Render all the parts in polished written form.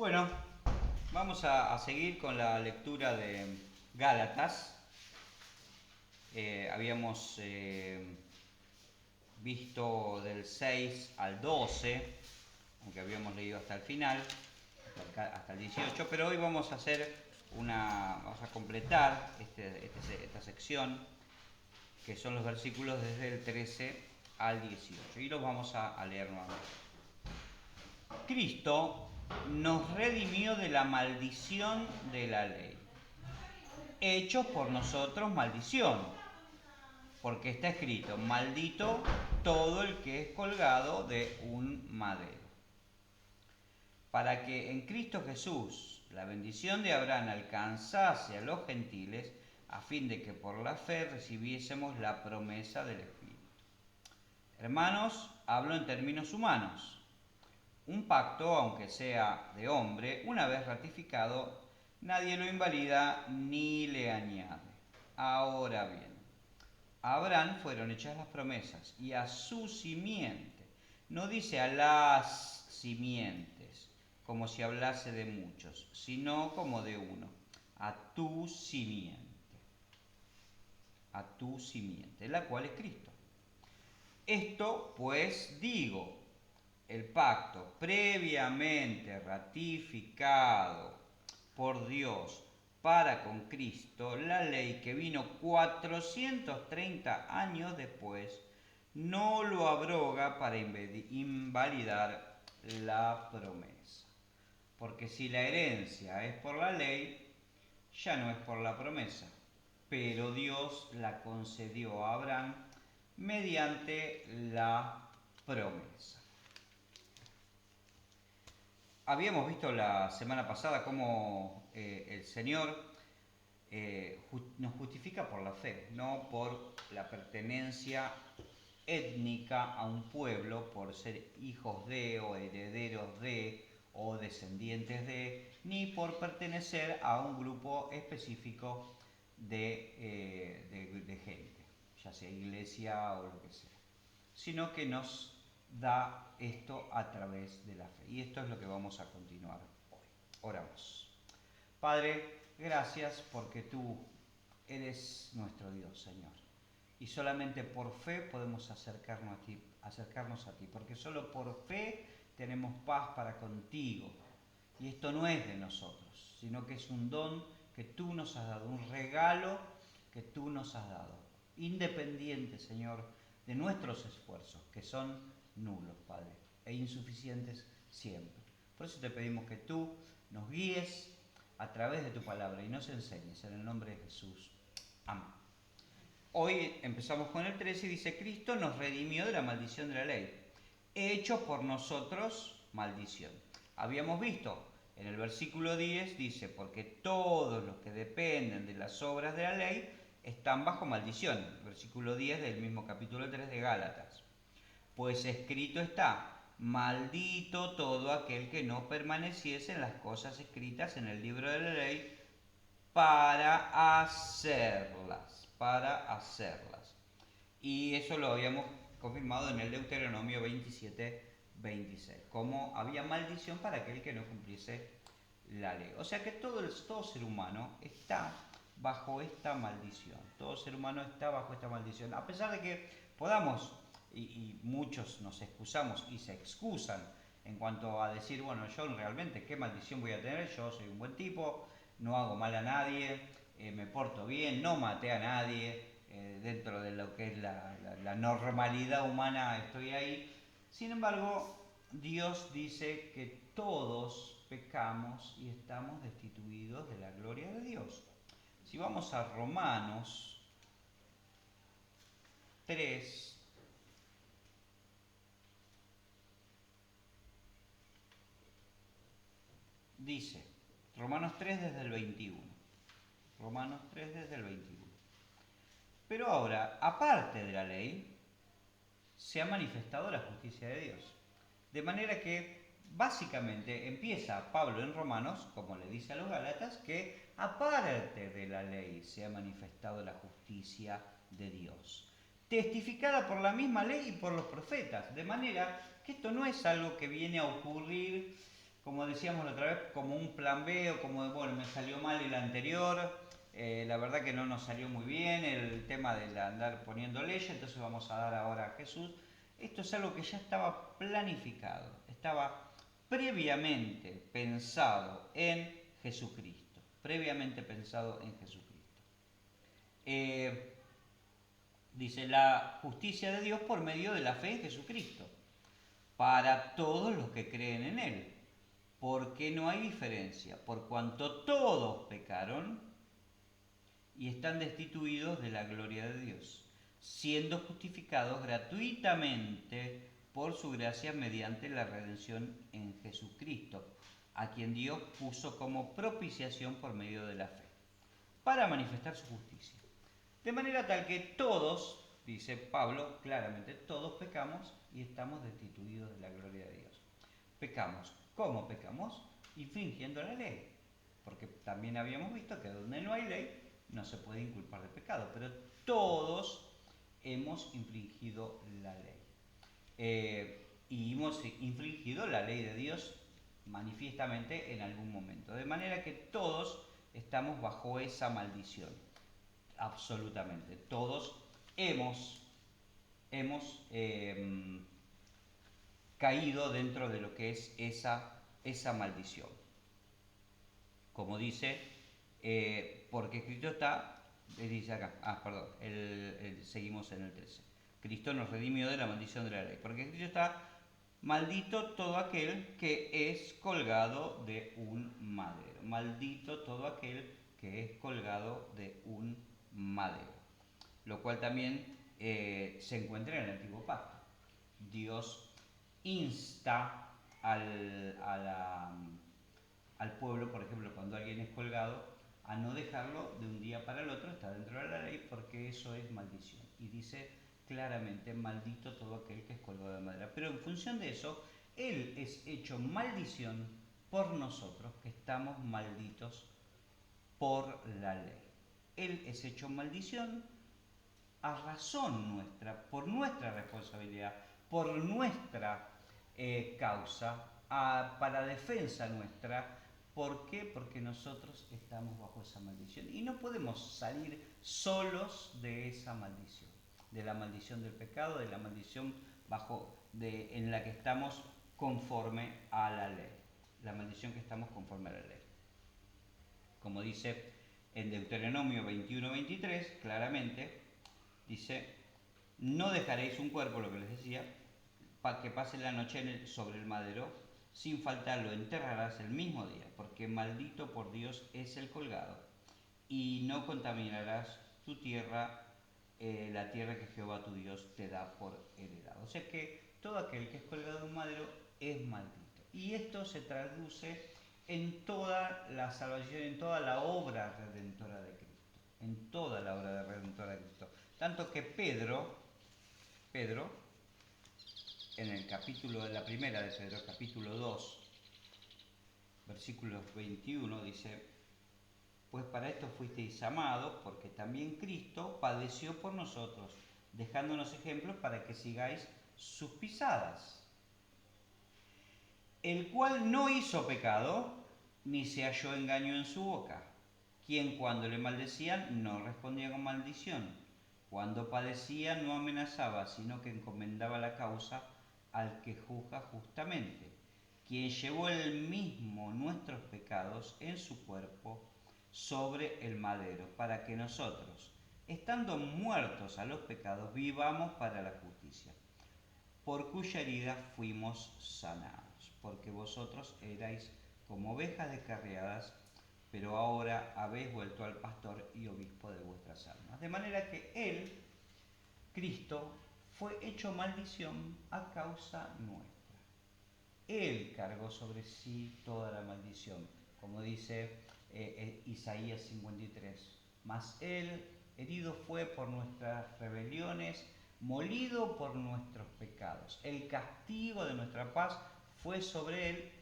Bueno, vamos a seguir con la lectura de Gálatas. Habíamos visto del 6 al 12, aunque habíamos leído hasta el final, hasta el 18, pero hoy vamos a vamos a completar esta sección, que son los versículos desde el 13 al 18, y los vamos a leer nuevamente. Cristo nos redimió de la maldición de la ley, hechos por nosotros maldición, porque está escrito: maldito todo el que es colgado de un madero, para que en Cristo Jesús la bendición de Abraham alcanzase a los gentiles, a fin de que por la fe recibiésemos la promesa del Espíritu. Hermanos, hablo en términos humanos. Un pacto, aunque sea de hombre, una vez ratificado, nadie lo invalida ni le añade. Ahora bien, a Abraham fueron hechas las promesas, y a su simiente. No dice a las simientes, como si hablase de muchos, sino como de uno. A tu simiente. A tu simiente, la cual es Cristo. Esto pues digo: el pacto previamente ratificado por Dios para con Cristo, la ley que vino 430 años después, no lo abroga para invalidar la promesa. Porque si la herencia es por la ley, ya no es por la promesa, pero Dios la concedió a Abraham mediante la promesa. Habíamos visto la semana pasada cómo el Señor nos justifica por la fe, no por la pertenencia étnica a un pueblo, por ser hijos de o herederos de o descendientes de, ni por pertenecer a un grupo específico de gente, ya sea iglesia o lo que sea, sino que nos da esto a través de la fe. Y esto es lo que vamos a continuar hoy. Oramos. Padre, gracias porque tú eres nuestro Dios, Señor. Y solamente por fe podemos acercarnos a ti, porque solo por fe tenemos paz para contigo. Y esto no es de nosotros, sino que es un don que tú nos has dado, un regalo que tú nos has dado, independiente, Señor, de nuestros esfuerzos, que son nulos, Padre, e insuficientes siempre. Por eso te pedimos que tú nos guíes a través de tu palabra y nos enseñes, en el nombre de Jesús. Amén. Hoy empezamos con el 13 y dice: Cristo nos redimió de la maldición de la ley, hecho por nosotros maldición. Habíamos visto en el versículo 10, dice: porque todos los que dependen de las obras de la ley están bajo maldición. Versículo 10 del mismo capítulo 3 de Gálatas. Pues escrito está: maldito todo aquel que no permaneciese en las cosas escritas en el libro de la ley para hacerlas. Y eso lo habíamos confirmado en el Deuteronomio 27:26, como había maldición para aquel que no cumpliese la ley. O sea que todo ser humano está bajo esta maldición. Todo ser humano está bajo esta maldición. A pesar de que podamos, y muchos nos excusamos y se excusan en cuanto a decir: bueno, yo realmente qué maldición voy a tener, yo soy un buen tipo, no hago mal a nadie, me porto bien, no maté a nadie, dentro de lo que es la normalidad humana estoy ahí. Sin embargo, Dios dice que todos pecamos y estamos destituidos de la gloria de Dios. Si vamos a Romanos 3, dice, Romanos 3 desde el 21. Romanos 3 desde el 21. Pero ahora, aparte de la ley, se ha manifestado la justicia de Dios. De manera que básicamente empieza Pablo en Romanos, como le dice a los Gálatas, que aparte de la ley se ha manifestado la justicia de Dios, testificada por la misma ley y por los profetas. De manera que esto no es algo que viene a ocurrir como decíamos la otra vez, como un plan B o como, bueno, me salió mal el anterior, la verdad que no nos salió muy bien el tema de andar poniendo leyes, entonces vamos a dar ahora a Jesús. Esto es algo que ya estaba planificado, estaba previamente pensado en Jesucristo, previamente pensado en Jesucristo. Eh, Dice la justicia de Dios por medio de la fe en Jesucristo, para todos los que creen en Él, porque no hay diferencia, por cuanto todos pecaron y están destituidos de la gloria de Dios, siendo justificados gratuitamente por su gracia mediante la redención en Jesucristo, a quien Dios puso como propiciación por medio de la fe, para manifestar su justicia. De manera tal que todos, dice Pablo claramente, todos pecamos y estamos destituidos de la gloria de Dios. Pecamos. ¿Cómo pecamos? Infringiendo la ley. Porque también habíamos visto que donde no hay ley no se puede inculpar de pecado. Pero todos hemos infringido la ley. Y hemos infringido la ley de Dios manifiestamente en algún momento. De manera que todos estamos bajo esa maldición. Absolutamente. Todos hemos caído dentro de lo que es esa maldición. Como dice, porque escrito está, dice acá, perdón, seguimos en el 13. Cristo nos redimió de la maldición de la ley. Porque escrito está, maldito todo aquel que es colgado de un madero. Maldito todo aquel que es colgado de un madero. Lo cual también se encuentra en el Antiguo Pacto. Dios insta al pueblo, por ejemplo, cuando alguien es colgado, a no dejarlo de un día para el otro, está dentro de la ley, porque eso es maldición. Y dice claramente, maldito todo aquel que es colgado de madera. Pero en función de eso, Él es hecho maldición por nosotros, que estamos malditos por la ley. Él es hecho maldición a razón nuestra, por nuestra responsabilidad, por nuestra causa, para defensa nuestra. ¿Por qué? Porque nosotros estamos bajo esa maldición y no podemos salir solos de esa maldición, de la maldición del pecado, de la maldición en la que estamos conforme a la ley, la maldición que estamos conforme a la ley. Como dice en Deuteronomio 21-23, claramente, dice, no dejaréis un cuerpo, lo que les decía, para que pase la noche sobre el madero, sin faltar lo enterrarás el mismo día, porque maldito por Dios es el colgado, y no contaminarás tu tierra, la tierra que Jehová tu Dios te da por heredad. O sea que todo aquel que es colgado de un madero es maldito. Y esto se traduce en toda la salvación, en toda la obra redentora de Cristo. En toda la obra redentora de Cristo. Tanto que Pedro, en el capítulo, en la primera de Pedro, capítulo 2, versículos 21, dice, pues para esto fuisteis llamados, porque también Cristo padeció por nosotros, dejándonos ejemplos para que sigáis sus pisadas, el cual no hizo pecado, ni se halló engaño en su boca, quien cuando le maldecían no respondía con maldición, cuando padecía no amenazaba, sino que encomendaba la causa al que juzga justamente, quien llevó él mismo nuestros pecados en su cuerpo sobre el madero, para que nosotros, estando muertos a los pecados, vivamos para la justicia, por cuya herida fuimos sanados, porque vosotros erais como ovejas descarriadas, pero ahora habéis vuelto al pastor y obispo de vuestras almas. De manera que Él, Cristo, fue hecho maldición a causa nuestra. Él cargó sobre sí toda la maldición, como dice Isaías 53. Mas Él herido fue por nuestras rebeliones, molido por nuestros pecados. El castigo de nuestra paz fue sobre Él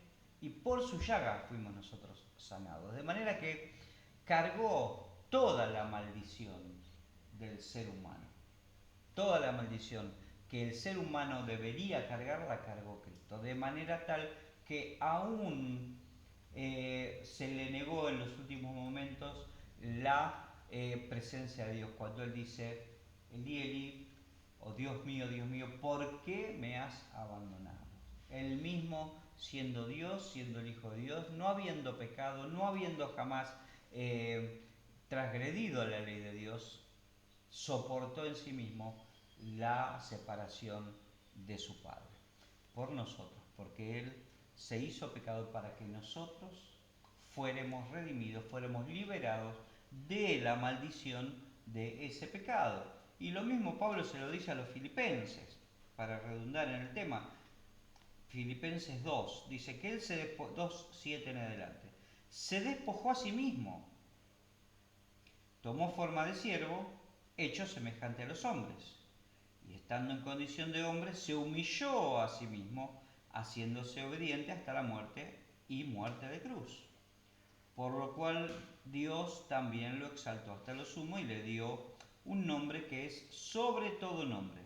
y por su llaga fuimos nosotros sanados. De manera que cargó toda la maldición del ser humano. Toda la maldición que el ser humano debería cargar la cargó Cristo, de manera tal que aún se le negó en los últimos momentos la presencia de Dios, cuando él dice, Elí, Elí, oh Dios mío, ¿por qué me has abandonado? Él mismo, siendo Dios, siendo el Hijo de Dios, no habiendo pecado, no habiendo jamás transgredido la ley de Dios, soportó en sí mismo la separación de su Padre por nosotros, porque Él se hizo pecado para que nosotros fuéramos redimidos, fuéramos liberados de la maldición de ese pecado. Y lo mismo Pablo se lo dice a los filipenses, para redundar en el tema. Filipenses 2, dice que Él se despojó, 2:7 en adelante, se despojó a sí mismo, tomó forma de siervo, hecho semejante a los hombres, y estando en condición de hombre, se humilló a sí mismo, haciéndose obediente hasta la muerte y muerte de cruz. Por lo cual Dios también lo exaltó hasta lo sumo y le dio un nombre que es sobre todo nombre,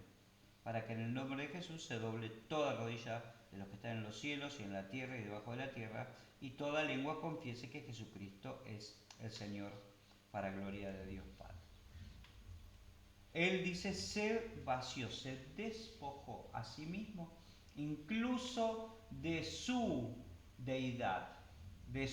para que en el nombre de Jesús se doble toda rodilla de los que están en los cielos y en la tierra y debajo de la tierra, y toda lengua confiese que Jesucristo es el Señor, para gloria de Dios Padre. Él dice, se vació, se despojó a sí mismo, incluso de su deidad, de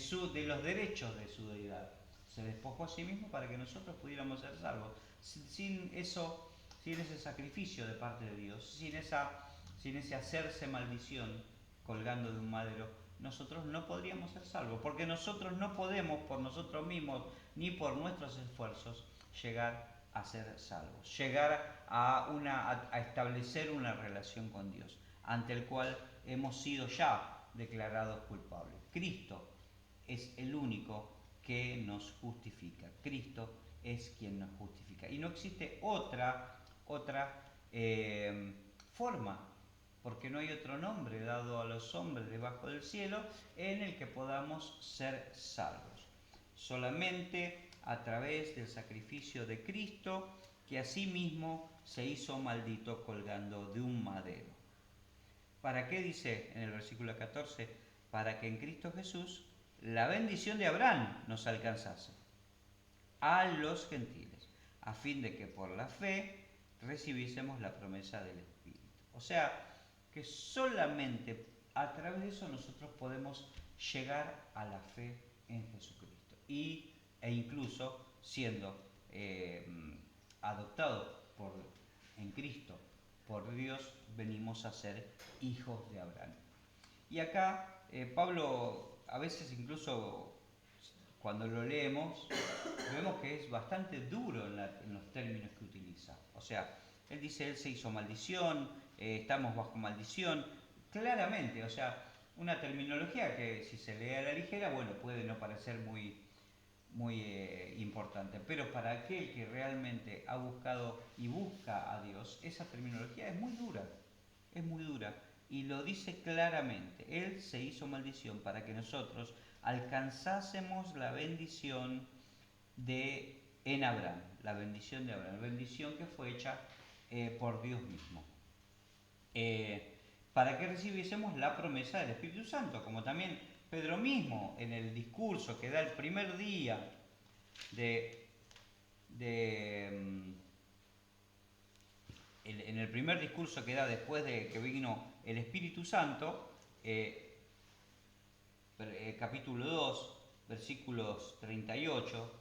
los derechos de su deidad. Se despojó a sí mismo para que nosotros pudiéramos ser salvos. Sin ese sacrificio de parte de Dios, sin ese hacerse maldición colgando de un madero, nosotros no podríamos ser salvos, porque nosotros no podemos por nosotros mismos ni por nuestros esfuerzos llegar a ser salvos, llegar a establecer una relación con Dios, ante el cual hemos sido ya declarados culpables. Cristo es el único que nos justifica. Cristo es quien nos justifica. Y no existe otra forma, porque no hay otro nombre dado a los hombres debajo del cielo en el que podamos ser salvos. Solamente a través del sacrificio de Cristo, que asimismo se hizo maldito colgando de un madero. ¿Para qué dice en el versículo 14? Para que en Cristo Jesús la bendición de Abraham nos alcanzase a los gentiles, a fin de que por la fe recibiésemos la promesa del Espíritu. O sea, que solamente a través de eso nosotros podemos llegar a la fe en Jesucristo e incluso siendo adoptados en Cristo por Dios, venimos a ser hijos de Abraham. Y acá Pablo, a veces incluso cuando lo leemos, vemos que es bastante duro en los términos que utiliza. O sea, él dice, él se hizo maldición, estamos bajo maldición. Claramente, o sea, una terminología que si se lee a la ligera, bueno, puede no parecer muy importante, pero para aquel que realmente ha buscado y busca a Dios, esa terminología es muy dura, y lo dice claramente. Él se hizo maldición para que nosotros alcanzásemos la bendición en Abraham, la bendición de Abraham, la bendición que fue hecha por Dios mismo. Para que recibiésemos la promesa del Espíritu Santo, como también Pedro mismo en el discurso que da el primer día en el primer discurso que da después de que vino el Espíritu Santo, capítulo 2, versículos 38,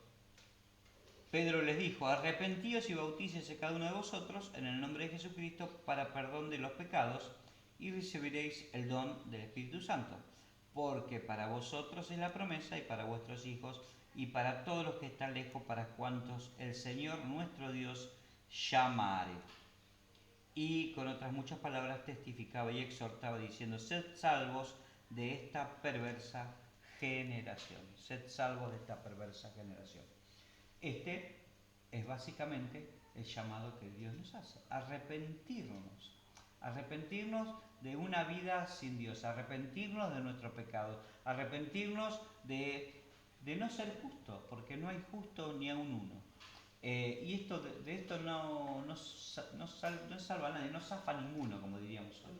Pedro les dijo, arrepentíos y bautícese cada uno de vosotros en el nombre de Jesucristo para perdón de los pecados y recibiréis el don del Espíritu Santo, porque para vosotros es la promesa y para vuestros hijos y para todos los que están lejos, para cuantos el Señor nuestro Dios llamare. Y con otras muchas palabras testificaba y exhortaba diciendo, sed salvos de esta perversa generación. Sed salvos de esta perversa generación. Este es básicamente el llamado que Dios nos hace, arrepentirnos de una vida sin Dios, arrepentirnos de nuestro pecado, arrepentirnos de no ser justos, porque no hay justo ni aun uno. Y de esto no salva a nadie, no zafa ninguno, como diríamos hoy.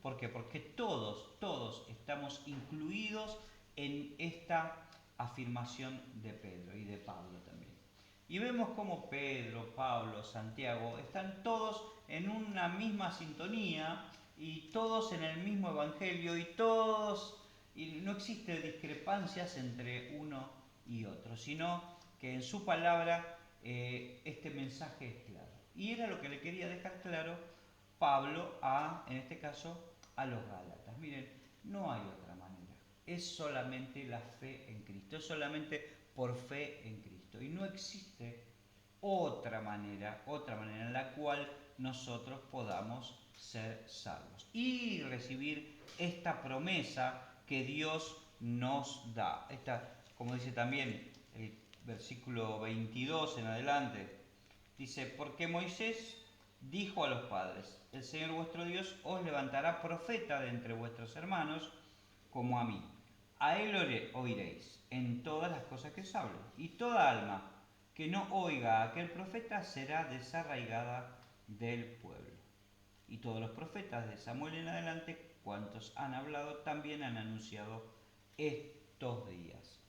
¿Por qué? Porque todos estamos incluidos en esta afirmación de Pedro y de Pablo también. Y vemos cómo Pedro, Pablo, Santiago están todos en una misma sintonía y todos en el mismo evangelio y no existen discrepancias entre uno y otro, sino que en su palabra este mensaje es claro. Y era lo que le quería dejar claro Pablo en este caso, a los Gálatas. Miren, no hay otra manera. Es solamente la fe en Cristo, es solamente por fe en Cristo. Y no existe otra manera en la cual nosotros podamos ser salvos y recibir esta promesa que Dios nos da. Como dice también el versículo 22 en adelante, dice, porque Moisés dijo a los padres, el Señor vuestro Dios os levantará profeta de entre vuestros hermanos, como a mí. A él oiréis en todas las cosas que os hable, y toda alma que no oiga a aquel profeta será desarraigada del pueblo. Y todos los profetas de Samuel en adelante, cuantos han hablado, también han anunciado estos días.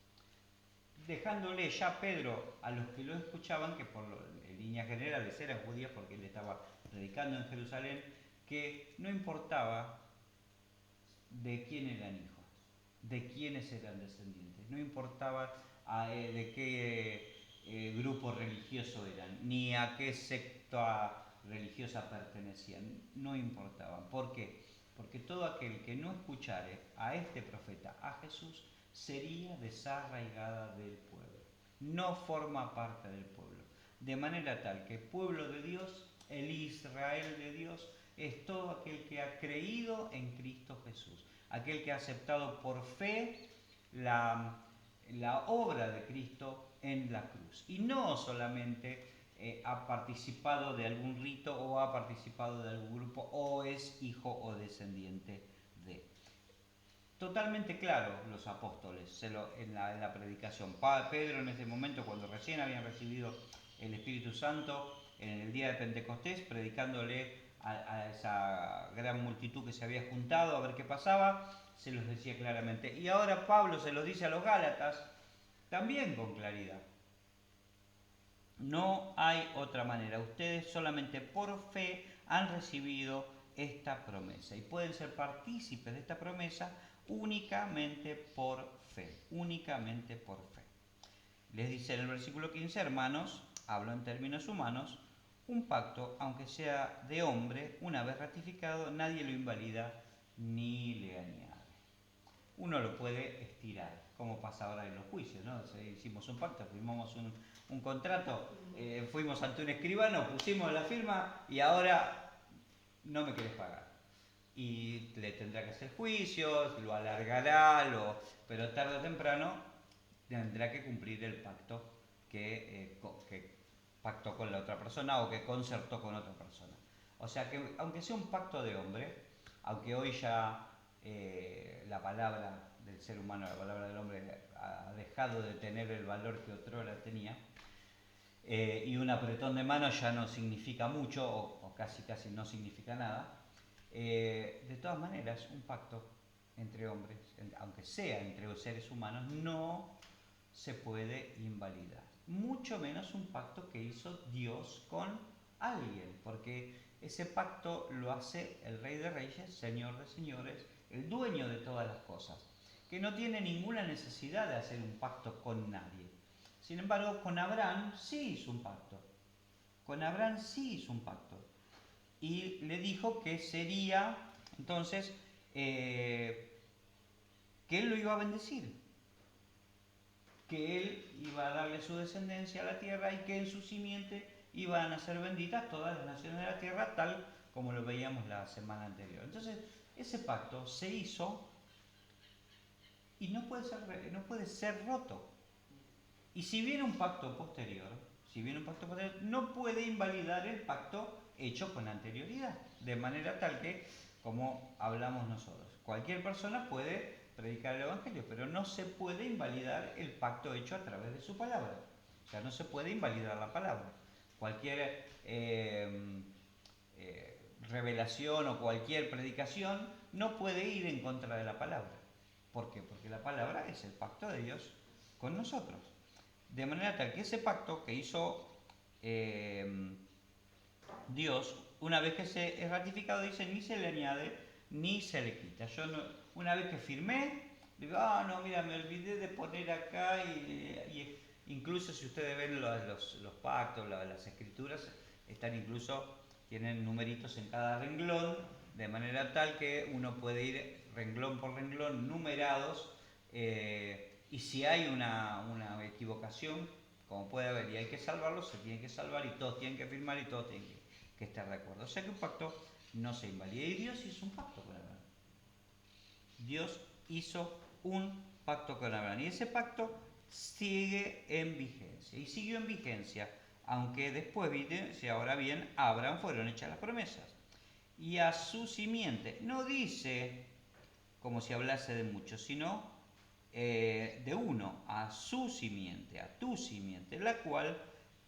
Dejándole ya Pedro a los que lo escuchaban, que en líneas generales eran judíos porque él estaba predicando en Jerusalén, que no importaba de quién eran hijos, de quiénes eran descendientes, no importaba de qué grupo religioso eran, ni a qué secta religiosa pertenecían, no importaban. ¿Por qué? Porque todo aquel que no escuchare a este profeta, a Jesús, sería desarraigada del pueblo, no forma parte del pueblo, de manera tal que el pueblo de Dios, el Israel de Dios, es todo aquel que ha creído en Cristo Jesús, aquel que ha aceptado por fe la obra de Cristo en la cruz. Y no solamente ha participado de algún rito o ha participado de algún grupo o es hijo o descendiente de. Totalmente claro los apóstoles en la predicación. Pedro en ese momento, cuando recién habían recibido el Espíritu Santo, en el día de Pentecostés, predicándole a esa gran multitud que se había juntado a ver qué pasaba, se los decía claramente. Y ahora Pablo se los dice a los Gálatas, también con claridad. No hay otra manera. Ustedes solamente por fe han recibido esta promesa y pueden ser partícipes de esta promesa únicamente por fe, únicamente por fe. Les dice en el versículo 15, hermanos, hablo en términos humanos, un pacto, aunque sea de hombre, una vez ratificado, nadie lo invalida ni le añade. Uno lo puede estirar, como pasa ahora en los juicios, ¿no? Hicimos un pacto, firmamos un contrato, fuimos ante un escribano, pusimos la firma y ahora no me querés pagar. Y le tendrá que hacer juicios, lo alargará, pero tarde o temprano tendrá que cumplir el pacto que pactó con la otra persona o que concertó con otra persona. O sea que aunque sea un pacto de hombre, aunque hoy ya la palabra del ser humano, la palabra del hombre ha dejado de tener el valor que otrora tenía, y un apretón de mano ya no significa mucho o casi no significa nada. De todas maneras, un pacto entre hombres, aunque sea entre seres humanos, no se puede invalidar. Mucho menos un pacto que hizo Dios con alguien, porque ese pacto lo hace el Rey de Reyes, Señor de Señores, el dueño de todas las cosas, que no tiene ninguna necesidad de hacer un pacto con nadie. Sin embargo, con Abraham sí hizo un pacto. Con Abraham sí hizo un pacto. Y le dijo que sería, entonces, que él lo iba a bendecir. Que él iba a darle su descendencia a la tierra y que en su simiente iban a ser benditas todas las naciones de la tierra, tal como lo veíamos la semana anterior. Entonces, ese pacto se hizo y no puede ser roto. Y si viene un pacto posterior, no puede invalidar el pacto hecho con anterioridad, de manera tal que, como hablamos nosotros, cualquier persona puede predicar el Evangelio, pero no se puede invalidar el pacto hecho a través de su palabra. O sea, no se puede invalidar la palabra. Cualquier revelación o cualquier predicación no puede ir en contra de la palabra. ¿Por qué? Porque la palabra es el pacto de Dios con nosotros. De manera tal que ese pacto que hizo Dios, una vez que se es ratificado, dice, ni se le añade ni se le quita. Yo no, una vez que firmé, digo, no, mira, me olvidé de poner acá y incluso si ustedes ven los pactos, las escrituras, están incluso, tienen numeritos en cada renglón, de manera tal que uno puede ir renglón por renglón numerados, y si hay una equivocación, como puede haber, y hay que salvarlo, se tiene que salvar y todos tienen que firmar y todos tienen que estar de acuerdo. O sea que un pacto no se invalida. Y Dios hizo un pacto con Abraham. Dios hizo un pacto con Abraham. Y ese pacto sigue en vigencia. Y siguió en vigencia. Aunque después, si ahora bien, a Abraham fueron hechas las promesas. Y a su simiente. No dice como si hablase de muchos, sino de uno, a su simiente, a tu simiente, la cual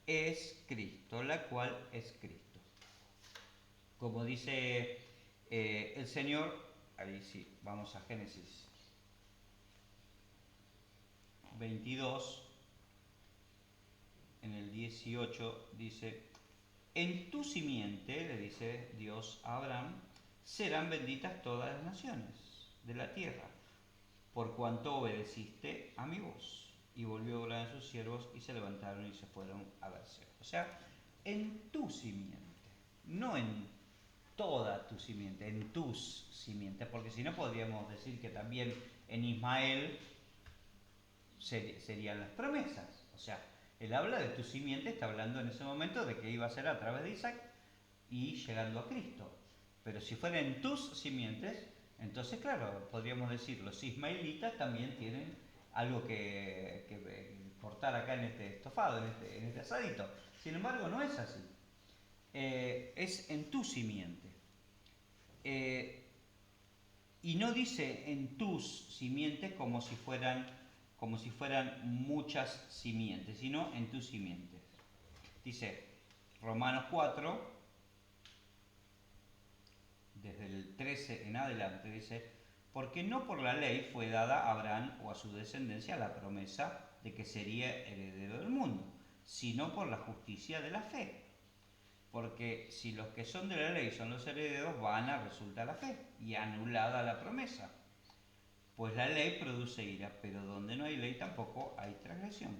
es Cristo, la cual es Cristo. Como dice el Señor, ahí sí, vamos a Génesis 22, en el 18 dice, en tu simiente, le dice Dios a Abraham, serán benditas todas las naciones de la tierra, por cuanto obedeciste a mi voz. Y volvió Abraham a sus siervos y se levantaron y se fueron a Berseba. O sea, en tu simiente, no en toda tu simiente, en tus simientes, porque si no podríamos decir que también en Ismael serían las promesas. O sea, él habla de tu simiente, está hablando en ese momento de que iba a ser a través de Isaac y llegando a Cristo. Pero si fuera en tus simientes, entonces claro, podríamos decir, los ismaelitas también tienen algo que cortar acá en este estofado, en este asadito. Sin embargo, no es así. Es en tu simiente. Y no dice en tus simientes como si fueran muchas simientes, sino en tus simientes. Dice Romanos 4, desde el 13 en adelante, dice, porque no por la ley fue dada a Abraham o a su descendencia la promesa de que sería heredero del mundo, sino por la justicia de la fe. Porque si los que son de la ley son los herederos, vana resulta la fe y anulada la promesa. Pues la ley produce ira, pero donde no hay ley tampoco hay transgresión.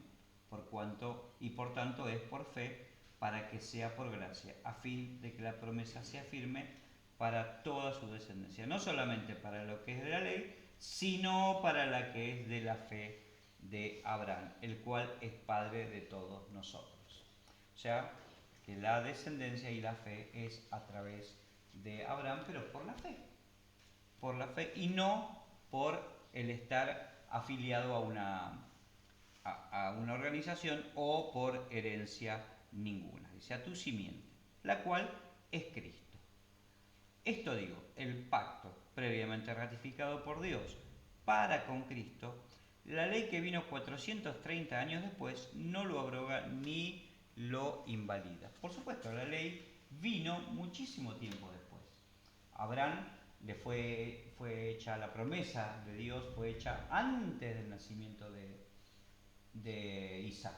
Por cuanto y por tanto es por fe, para que sea por gracia, a fin de que la promesa sea firme para toda su descendencia. No solamente para lo que es de la ley, sino para la que es de la fe de Abraham, el cual es padre de todos nosotros. O sea, que la descendencia y la fe es a través de Abraham, pero por la fe y no por el estar afiliado a una organización o por herencia ninguna. Dice a tu simiente, la cual es Cristo. Esto digo, el pacto previamente ratificado por Dios para con Cristo, la ley que vino 430 años después no lo abroga ni lo invalida. Por supuesto, la ley vino muchísimo tiempo después. Abraham le fue hecha la promesa de Dios, fue hecha antes del nacimiento de Isaac.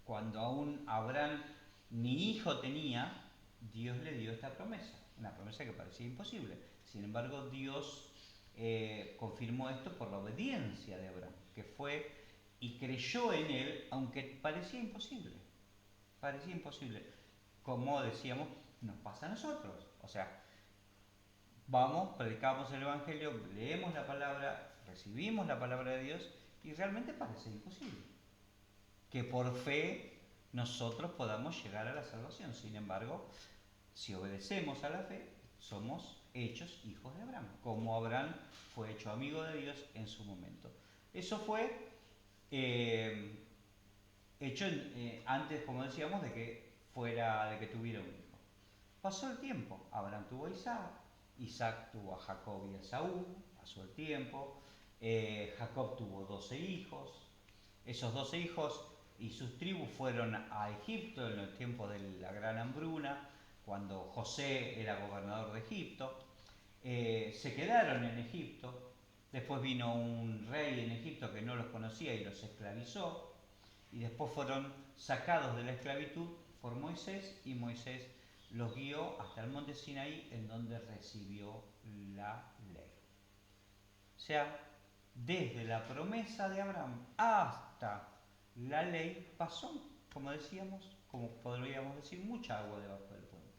Cuando aún Abraham ni hijo tenía, Dios le dio esta promesa, una promesa que parecía imposible. Sin embargo, Dios confirmó esto por la obediencia de Abraham, que fue y creyó en él, aunque parecía imposible. Parecía imposible. Como decíamos, nos pasa a nosotros. O sea, vamos, predicamos el Evangelio, leemos la palabra, recibimos la palabra de Dios y realmente parece imposible que por fe nosotros podamos llegar a la salvación. Sin embargo, si obedecemos a la fe, somos hechos hijos de Abraham, como Abraham fue hecho amigo de Dios en su momento. Eso fue hecho antes, como decíamos, de que tuviera un hijo. Pasó el tiempo, Abraham tuvo a Isaac, Isaac tuvo a Jacob y a Saúl, pasó el tiempo, Jacob tuvo 12 hijos, esos 12 hijos y sus tribus fueron a Egipto en los tiempos de la gran hambruna, cuando José era gobernador de Egipto, se quedaron en Egipto. Después vino un rey en Egipto que no los conocía y los esclavizó. Y después fueron sacados de la esclavitud por Moisés, y Moisés los guió hasta el monte Sinaí, en donde recibió la ley. O sea, desde la promesa de Abraham hasta la ley pasó, como decíamos, como podríamos decir, mucha agua debajo del puente.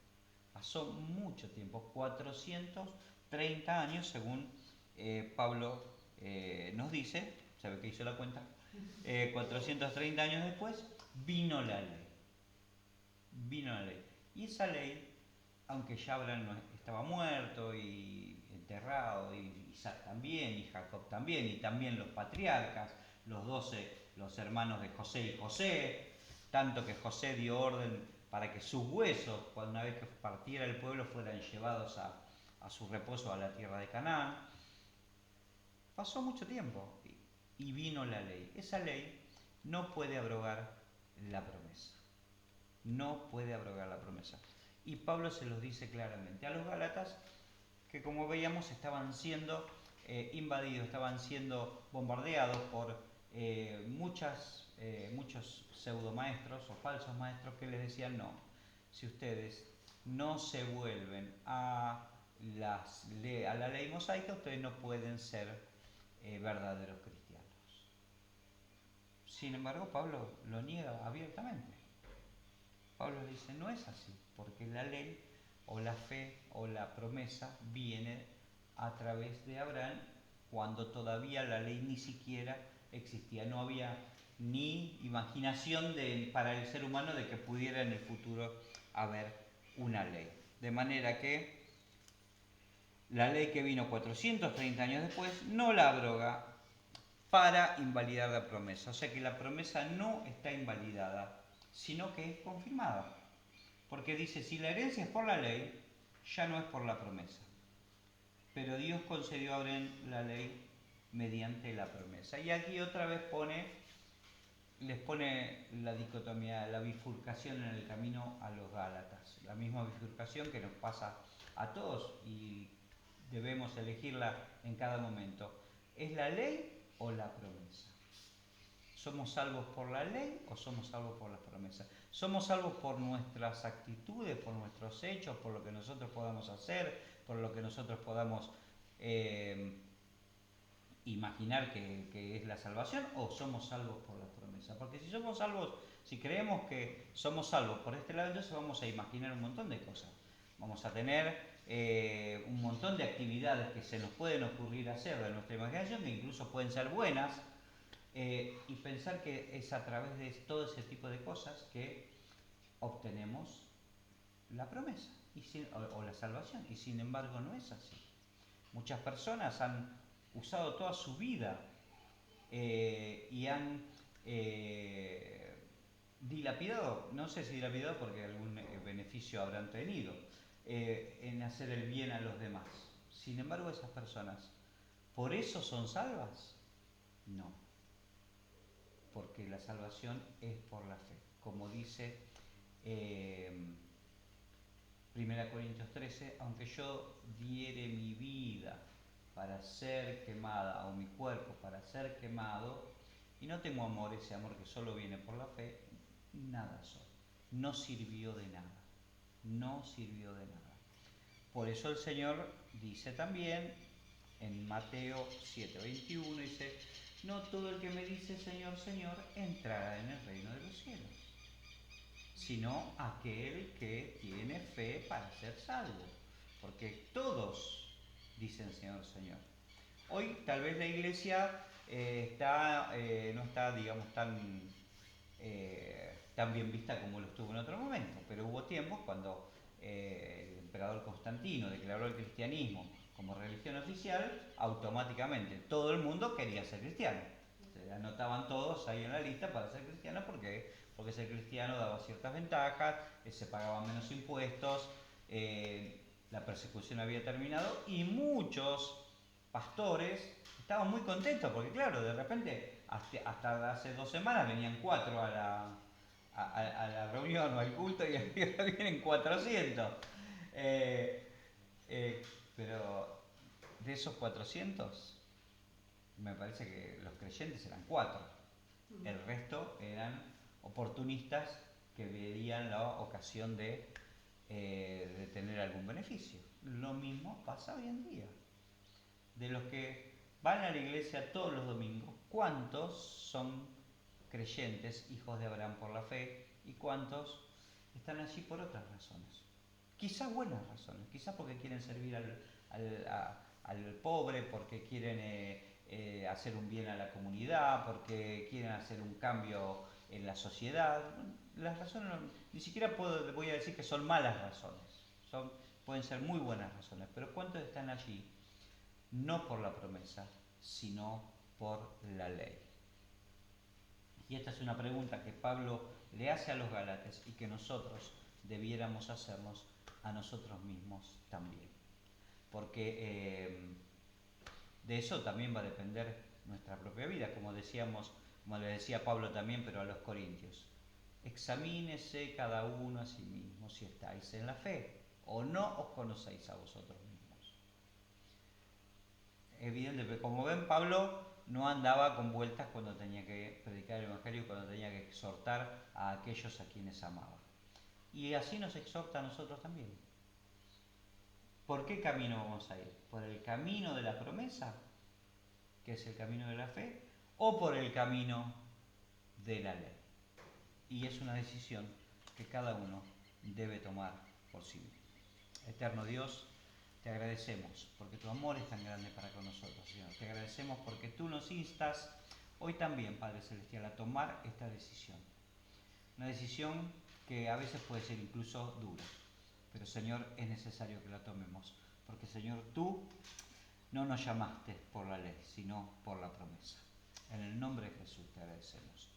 Pasó mucho tiempo, 430 años, según Pablo nos dice, sabe que hizo la cuenta, 430 años después vino la ley. Vino la ley. Y esa ley, aunque ya Abraham no estaba muerto y enterrado, y Isaac también, y Jacob también, y también los patriarcas, los 12, los hermanos de José y José, tanto que José dio orden para que sus huesos, cuando una vez que partiera el pueblo, fueran llevados a su reposo a la tierra de Canaán. Pasó mucho tiempo y vino la ley. Esa ley no puede abrogar la promesa. No puede abrogar la promesa. Y Pablo se los dice claramente a los Gálatas, que como veíamos estaban siendo invadidos, estaban siendo bombardeados por muchos pseudomaestros o falsos maestros que les decían: no, si ustedes no se vuelven a la ley mosaica, ustedes no pueden ser verdaderos cristianos. Sin embargo, Pablo lo niega abiertamente. Pablo le dice: no es así, porque la ley o la fe o la promesa viene a través de Abraham, cuando todavía la ley ni siquiera existía. No había ni imaginación para el ser humano de que pudiera en el futuro haber una ley. De manera que la ley que vino 430 años después no la abroga para invalidar la promesa. O sea que la promesa no está invalidada, sino que es confirmada. Porque dice: si la herencia es por la ley, ya no es por la promesa. Pero Dios concedió a Abraham la ley mediante la promesa. Y aquí otra vez les pone la dicotomía, la bifurcación en el camino a los Gálatas. La misma bifurcación que nos pasa a todos y debemos elegirla en cada momento. ¿Es la ley o la promesa? ¿Somos salvos por la ley o somos salvos por las promesas? ¿Somos salvos por nuestras actitudes, por nuestros hechos, por lo que nosotros podamos hacer, por lo que nosotros podamos imaginar que es la salvación, o somos salvos por las promesas? Porque si somos salvos, si creemos que somos salvos por este lado, entonces vamos a imaginar un montón de cosas. Vamos a tener un montón de actividades que se nos pueden ocurrir hacer de nuestra imaginación, que incluso pueden ser buenas, y pensar que es a través de todo ese tipo de cosas que obtenemos la promesa o la salvación, y sin embargo no es así. Muchas personas han usado toda su vida y han dilapidado, no sé si dilapidado porque algún beneficio habrán tenido, en hacer el bien a los demás. Sin embargo, esas personas, ¿por eso son salvas? No, porque la salvación es por la fe. Como dice 1 Corintios 13, aunque yo diere mi vida para ser quemada, o mi cuerpo para ser quemado, y no tengo amor, ese amor que solo viene por la fe, nada soy. No sirvió de nada. No sirvió de nada. Por eso el Señor dice también en Mateo 7:21, dice: no todo el que me dice Señor, Señor, entrará en el reino de los cielos, sino aquel que tiene fe para ser salvo. Porque todos dicen Señor, Señor. Hoy tal vez la iglesia no está, digamos, tan bien vista como lo estuvo en otro momento, pero hubo tiempos cuando el emperador Constantino declaró el cristianismo como religión oficial, automáticamente todo el mundo quería ser cristiano. Se anotaban todos ahí en la lista para ser cristianos porque ser cristiano daba ciertas ventajas, se pagaban menos impuestos, la persecución había terminado, y muchos pastores estaban muy contentos porque, claro, de repente hasta hace 2 semanas venían 4 a la reunión o al culto, y ahora vienen 400. Pero de esos 400, me parece que los creyentes eran 4. El resto eran oportunistas que veían la ocasión de tener algún beneficio. Lo mismo pasa hoy en día. De los que van a la iglesia todos los domingos, ¿cuántos son creyentes, hijos de Abraham por la fe? ¿Y cuántos están allí por otras razones? Quizás buenas razones, quizás porque quieren servir al pobre, porque quieren hacer un bien a la comunidad, porque quieren hacer un cambio en la sociedad. Las razones, ni siquiera voy a decir que son malas razones, pueden ser muy buenas razones, pero ¿cuántos están allí? No por la promesa, sino por la ley. Y esta es una pregunta que Pablo le hace a los Gálatas y que nosotros debiéramos hacernos a nosotros mismos también. Porque de eso también va a depender nuestra propia vida, como decíamos, como le decía Pablo también, pero a los corintios. Examínese cada uno a sí mismo si estáis en la fe o no os conocéis a vosotros mismos. Evidente, pero como ven, Pablo no andaba con vueltas cuando tenía que predicar el Evangelio, cuando tenía que exhortar a aquellos a quienes amaba. Y así nos exhorta a nosotros también. ¿Por qué camino vamos a ir? ¿Por el camino de la promesa, que es el camino de la fe, o por el camino de la ley? Y es una decisión que cada uno debe tomar por sí mismo. Eterno Dios, te agradecemos porque tu amor es tan grande para con nosotros, Señor. Te agradecemos porque tú nos instas hoy también, Padre Celestial, a tomar esta decisión. Una decisión que a veces puede ser incluso dura, pero Señor, es necesario que la tomemos, porque Señor, tú no nos llamaste por la ley, sino por la promesa. En el nombre de Jesús te agradecemos.